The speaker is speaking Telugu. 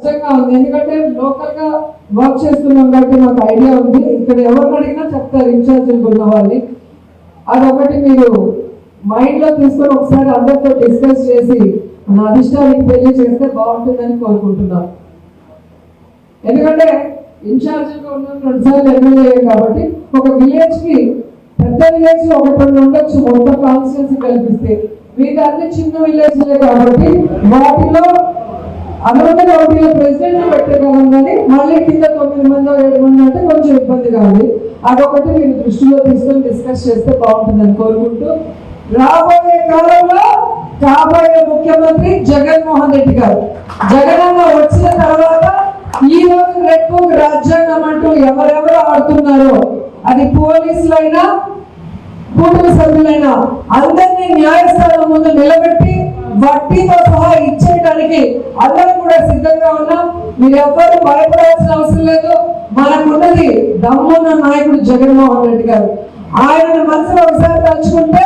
కష్టంగా ఉంది. ఎందుకంటే లోకల్ గా వర్క్ చేస్తున్నాం కాబట్టి మాకు ఐడియా ఉంది. ఇక్కడ ఎవరిని అడిగినా చెప్తారు ఇన్ఛార్జీలు ఉన్న వాళ్ళని. అదొకటి మీరు మైండ్ లో తీసుకొని ఒకసారి అందరితో డిస్కస్ చేసి మన అధిష్టానికి తెలియజేస్తే బాగుంటుందని కోరుకుంటున్నాం. ఎందుకంటే ఇన్ఛార్జీగా ఉన్న 2 సార్లు ఎమ్మెల్యే కాబట్టి ఒక విలేజ్ కి పెద్ద విలేజ్ లో 1-2 ఉండొచ్చు మొత్తం కాన్స్టిట్యున్సీ కల్పిస్తే. మిగతా అన్ని చిన్న విలేజ్లే కాబట్టి వాటిలో అనుమతి ఒకటిలో ప్రెసిడెంట్ పెట్టగలం కానీ మళ్ళీ కింద 9 మంది 7 మంది అంటే కొంచెం ఇబ్బంది కాదు. అదొకటి మీరు దృష్టిలో తీసుకొని డిస్కస్ చేస్తే బాగుంటుందని కోరుకుంటూ, రాబోయే కాలంలో కాబోయే ముఖ్యమంత్రి జగన్మోహన్ రెడ్డి గారు. జగనన్న వచ్చిన తర్వాత ఈ రోజు రెడ్ బుక్ రాజ్యాంగం అంటూ ఎవరెవరు ఆడుతున్నారో అది పోలీసులైనా కుటుంబ సభ్యులైనా అందరినీ న్యాయస్థానం ముందు నిలబెట్టి వడ్డీతో సహా ఇచ్చేయడానికి అందరం కూడా సిద్ధంగా ఉన్నాం. మీరు ఎవ్వరూ భయపడాల్సిన అవసరం లేదు. మనకున్నది దమ్మున్న నాయకుడు జగన్మోహన్ రెడ్డి గారు. ఆయన మనసులో ఒకసారి తలుచుకుంటే